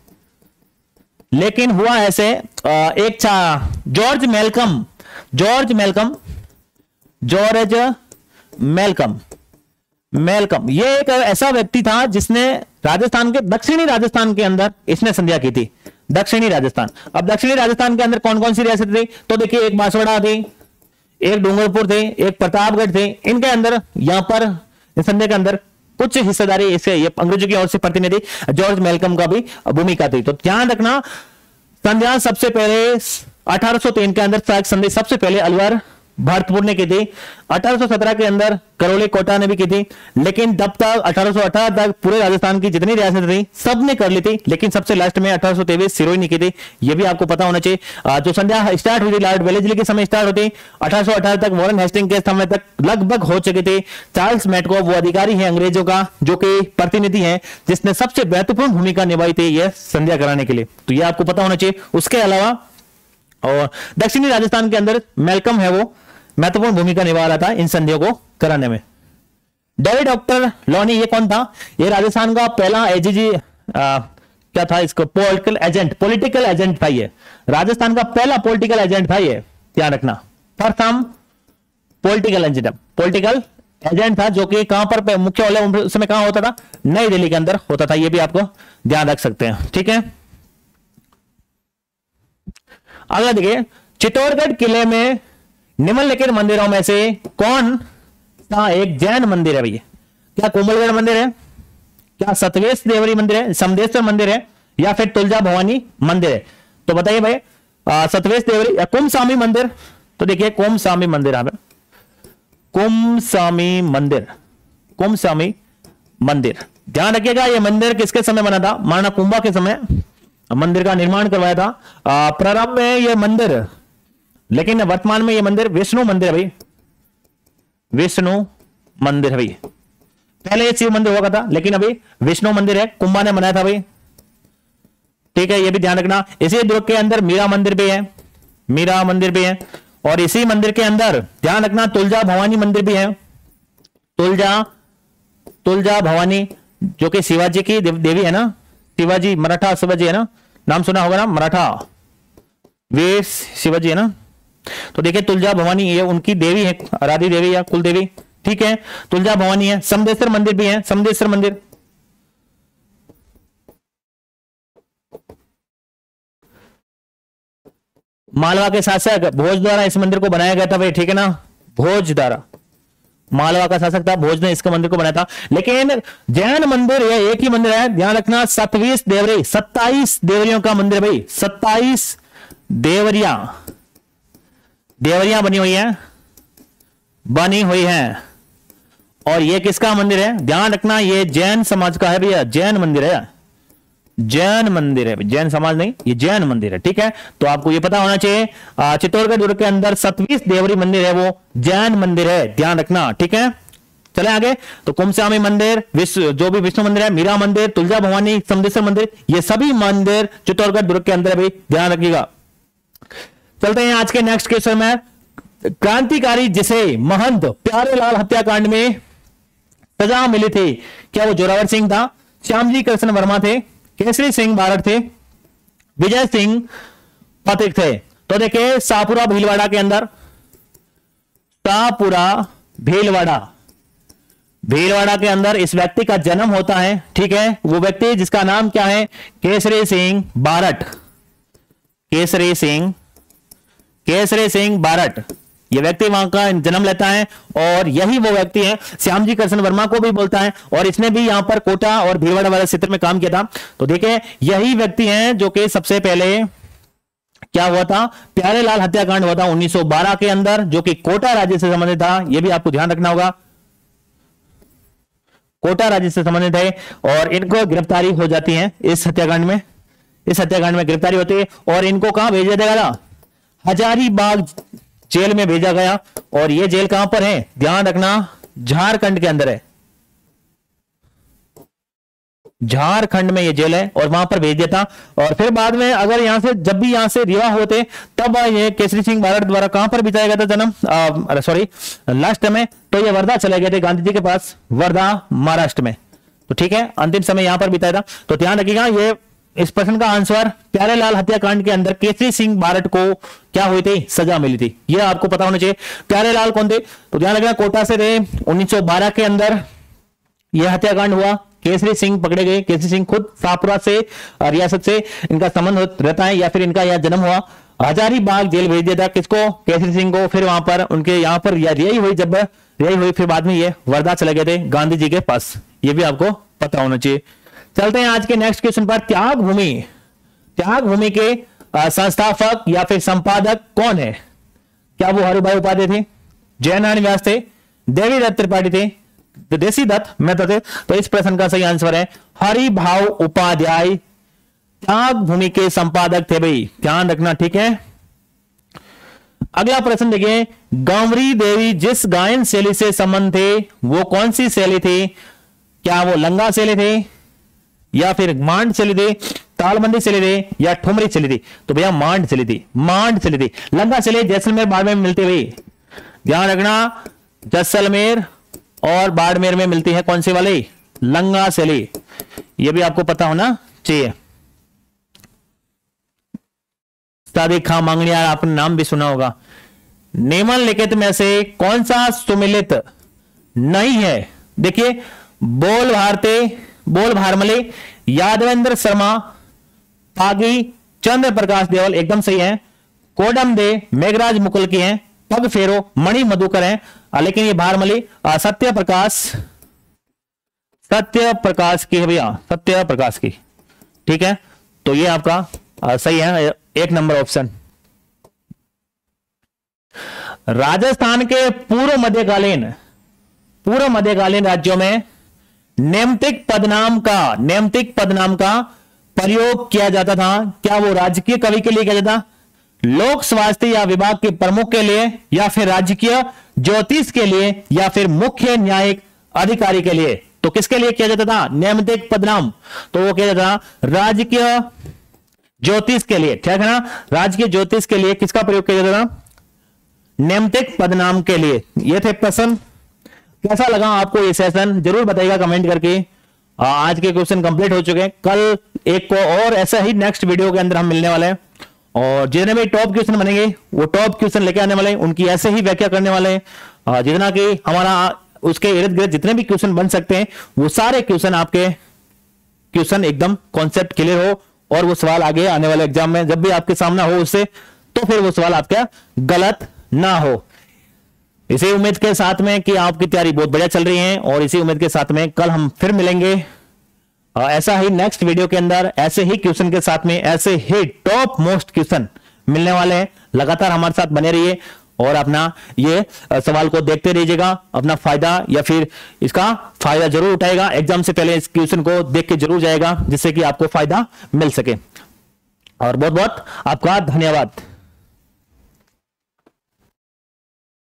लेकिन हुआ ऐसे, एक George Malcolm, George Malcolm, George Malcolm, Malcolm, ये एक ऐसा व्यक्ति था जिसने राजस्थान के, दक्षिणी राजस्थान के अंदर इसने संध्या की थी, दक्षिणी राजस्थान। अब दक्षिणी राजस्थान के अंदर कौन कौन सी रियासत थी? तो देखिए एक बांसवाड़ा थी, एक डूंगरपुर थे, एक प्रतापगढ़ थे। इनके अंदर यहां पर इस संध्या के अंदर कुछ हिस्सेदारी इसे ये अंग्रेजों की ओर से प्रतिनिधि जॉर्ज मेलकम का भी भूमिका थी। तो ध्यान रखना, संध्या सबसे पहले 1803 के अंदर सहायक संधि सबसे पहले अलवर भरतपुर ने की थी। 1817 के अंदर करौली कोटा ने भी की थी। लेकिन तब तक 1818 तक पूरे राजस्थान की जितनी रियासत थी सब ने कर ली थी। लेकिन सबसे लास्ट में 1823 सिरोही ने की थी। यह भी आपको पता होना चाहिए। जो संध्या स्टार्ट हुई थी लॉर्ड वेलेस्ली के समय स्टार्ट होती, 1818 तक वॉरेन हेस्टिंग के समय तक लगभग हो चुकी थी। चार्ल्स मैटकॉफ वो अधिकारी है अंग्रेजों का जो कि प्रतिनिधि है जिसने सबसे महत्वपूर्ण भूमिका निभाई थी यह संध्या कराने के लिए। तो यह आपको पता होना चाहिए। उसके अलावा और दक्षिणी राजस्थान के अंदर मेलकम है वो महत्वपूर्ण भूमिका निभा रहा था इन संधियों को कराने में। डेविड ऑक्टरलोनी ये कौन था? ये राजस्थान का पहला एजीजी क्या था इसको, पॉलिटिकल एजेंट था। ये राजस्थान का पहला पॉलिटिकल एजेंट था। ये ध्यान रखना, प्रथम पॉलिटिकल एजेंट था जो कि कहां पर मुख्य उस समय कहां होता था? नई दिल्ली के अंदर होता था। ये भी आपको ध्यान रख सकते हैं। ठीक है, अगला देखिए, चित्तौड़गढ़ किले में निम्नलिखित मंदिरों में से कौन सा एक जैन मंदिर है भैया? क्या कोमलगढ़ मंदिर है, क्या सतवेश देवरी मंदिर है, समदेश्वर मंदिर है, या फिर तुलजा भवानी मंदिर है? तो बताइए भाई, सतवेश देवरी या कुमसामी मंदिर? तो देखिए कुमसामी मंदिर, आप कुमसामी मंदिर, कुमसामी मंदिर। ध्यान रखिएगा ये मंदिर किसके समय बना था? महाराणा कुंभा के समय मंदिर का निर्माण करवाया था। प्रारंभ में यह मंदिर, लेकिन वर्तमान में यह मंदिर विष्णु मंदिर है भाई, विष्णु मंदिर है भाई। पहले ये शिव मंदिर हुआ था लेकिन अभी विष्णु मंदिर है, कुंभा ने बनाया था भाई। ठीक है, ये भी ध्यान रखना। इसी दुर्ग के अंदर मीरा मंदिर भी है, मीरा मंदिर भी है। और इसी मंदिर के अंदर ध्यान रखना तुलजा भवानी मंदिर भी है, तुलजा भवानी जो कि शिवाजी की देवी है ना, शिवाजी, मराठा शिवाजी है ना, नाम सुना होगा ना, मराठा वीर शिवाजी है ना। तो देखिए तुलजा भवानी ये उनकी देवी है, आराध्य देवी या कुल देवी। ठीक है, तुलजा भवानी है। समदेश्वर मंदिर भी है, समदेश्वर मंदिर। मालवा के शासक भोज द्वारा इस मंदिर को बनाया गया था भाई। ठीक है ना, भोज द्वारा, मालवा का शासक था, भोज ने इसके मंदिर को बनाया था। लेकिन जैन मंदिर ये एक ही मंदिर है, ध्यान रखना, 27 देवरी, 27 देवरियों का मंदिर भाई, 27 देवरिया, देवरियां बनी हुई है। और ये किसका मंदिर है, ध्यान रखना, ये जैन समाज का है भैया, जैन मंदिर है, जैन मंदिर है, जैन समाज नहीं, ये जैन मंदिर है, ठीक है। तो आपको ये पता होना चाहिए, चित्तौड़गढ़ दुर्ग के अंदर 27 देवरी मंदिर है, वो जैन मंदिर है, ध्यान रखना, ठीक है। चले आगे, तो कुमस्वामी मंदिर, जो भी विष्णु मंदिर है, मीरा मंदिर, तुलजा भवानी, समदेश्वर मंदिर, ये सभी मंदिर चित्तौड़गढ़ दुर्ग के अंदर है भाई, ध्यान रखिएगा। चलते हैं आज के नेक्स्ट क्वेश्चन में। क्रांतिकारी जिसे महंत प्यारेलाल हत्याकांड में सजा मिली थी, क्या वो जोरावर सिंह था, श्यामजी कृष्ण वर्मा थे, केसरी सिंह बारट थे, विजय सिंह पथिक थे? तो देखिए शाहपुरा भीलवाड़ा के अंदर, शाहपुरा भीलवाड़ा के अंदर इस व्यक्ति का जन्म होता है, ठीक है। वो व्यक्ति जिसका नाम क्या है, केसरी सिंह बारट, केसरी सिंह बारट, ये व्यक्ति वहां का जन्म लेता है। और यही वो व्यक्ति है, श्यामजी कृष्ण वर्मा को भी बोलता है, और इसने भी यहां पर कोटा और भीलवाड़ा वाले क्षेत्र में काम किया था। तो देखिए यही व्यक्ति है जो कि सबसे पहले क्या हुआ था, प्यारेलाल हत्याकांड हुआ था 1912 के अंदर, जो कि कोटा राज्य से संबंधित था। यह भी आपको ध्यान रखना होगा, कोटा राज्य से संबंधित है। और इनको गिरफ्तारी हो जाती है इस हत्याकांड में, गिरफ्तारी होती है। और इनको कहां भेजा गया, हजारीबाग जेल में भेजा गया। और यह जेल कहां पर है, ध्यान रखना, झारखंड के अंदर है, झारखंड में ये जेल है, और वहां पर भेज दिया था। और फिर बाद में अगर यहां से, जब भी यहां से रिहा होते, तब ये केसरी सिंह बारट द्वारा कहां पर बिताया गया था जन्म, लास्ट में, तो ये वर्धा चले गए थे गांधी जी के पास, वर्धा महाराष्ट्र में। तो ठीक है, अंतिम समय यहां पर बिताया था। तो ध्यान रखिएगा, ये इस प्रश्न का आंसर, प्यारेलाल हत्याकांड के अंदर केसरी सिंह बारट को क्या हुई थी, सजा मिली थी। यह आपको पता होना चाहिए। प्यारेलाल कौन थे, तो ध्यान रखना, कोटा से थे। 1912 के अंदर यह हत्याकांड हुआ, केसरी सिंह पकड़े गए। केसरी सिंह खुद शाहपुरा से, रियासत से इनका संबंध रहता है, या फिर इनका यह जन्म हुआ। हजारीबाग जेल भेज दिया था किसको, केसरी सिंह को। फिर वहां पर उनके यहाँ पर रिहाई हुई, जब रिहाई हुई, फिर बाद में ये वर्धा चले गए थे गांधी जी के पास। ये भी आपको पता होना चाहिए। चलते हैं आज के नेक्स्ट क्वेश्चन पर। त्याग भूमि के संस्थापक या फिर संपादक कौन है, क्या वो हरिभाई उपाध्याय थे, जयनारायण व्यास थे, देवी दत्त त्रिपाठी थे, देसी दत्त मेहता थे? तो इस प्रश्न का सही आंसर है हरिभाऊ उपाध्याय त्याग भूमि के संपादक थे भाई, ध्यान रखना, ठीक है। अगला प्रश्न देखिए, गंवरी देवी जिस गायन शैली से संबंध थे वो कौन सी शैली थी, क्या वो लंगा शैली थे, या फिर मांड शैली थी, तालबंदी शैली थी, या ठुमरी शैली थी? तो भैया मांड शैली थी। लंगा शैली जैसलमेर बाड़मेर में मिलती हुई, ध्यान रखना, जैसलमेर और बाड़मेर में मिलती है। कौन सी वाली, लंगा शैली। यह भी आपको पता होना चाहिए। सादिक खां मांगणियार, आपने नाम भी सुना होगा। निम्नलिखित में से कौन सा सुमिलित नहीं है? देखिए, बोल भारमले, यादवेंद्र शर्मा, पागी, चंद्र प्रकाश देवल एकदम सही है। कोडम दे मेघराज मुकुल की हैं, पग फेरो मणि मधुकर हैं, लेकिन ये भारमली सत्य प्रकाश की है भैया, सत्य प्रकाश की, ठीक है। तो ये आपका सही है, 1 नंबर ऑप्शन। राजस्थान के पूर्व मध्यकालीन राज्यों में नैमित्तिक पदनाम का प्रयोग किया जाता था, क्या वो राजकीय कवि के लिए किया जाता, लोक स्वास्थ्य या विभाग के प्रमुख के लिए, या फिर राजकीय ज्योतिष के लिए, या फिर मुख्य न्यायिक अधिकारी के लिए? तो किसके लिए किया जाता था नैमित्तिक पदनाम? तो वो किया जाता था राजकीय ज्योतिष के लिए, ठीक है ना। राजकीय ज्योतिष के लिए किसका प्रयोग किया जाता था, नैमित्तिक पदनाम के लिए। ये थे प्रश्न। कैसा लगा आपको ये सेशन, जरूर बताइएगा कमेंट करके। आज के क्वेश्चन कंप्लीट हो चुके हैं, कल एक को और ऐसा ही नेक्स्ट वीडियो के अंदर हम मिलने वाले हैं, और जितने भी टॉप क्वेश्चन बनेंगे वो टॉप क्वेश्चन लेके आने वाले हैं, उनकी ऐसे ही व्याख्या करने वाले हैं। जितना कि हमारा उसके इर्द गिर्द जितने भी क्वेश्चन बन सकते हैं, वो सारे क्वेश्चन आपके क्वेश्चन एकदम कॉन्सेप्ट क्लियर हो, और वो सवाल आगे आने वाले एग्जाम में जब भी आपके सामने हो उससे, तो फिर वो सवाल आपका गलत ना हो। इसी उम्मीद के साथ में कि आपकी तैयारी बहुत बढ़िया चल रही है, और इसी उम्मीद के साथ में कल हम फिर मिलेंगे ऐसा ही नेक्स्ट वीडियो के अंदर, ऐसे ही क्वेश्चन के साथ में, ऐसे ही टॉप मोस्ट क्वेश्चन मिलने वाले हैं। लगातार हमारे साथ बने रहिए और अपना ये सवाल को देखते रहिएगा, अपना फायदा या फिर इसका फायदा जरूर उठाएगा। एग्जाम से पहले इस क्वेश्चन को देख के जरूर जाएगा, जिससे कि आपको फायदा मिल सके। और बहुत बहुत आपका धन्यवाद।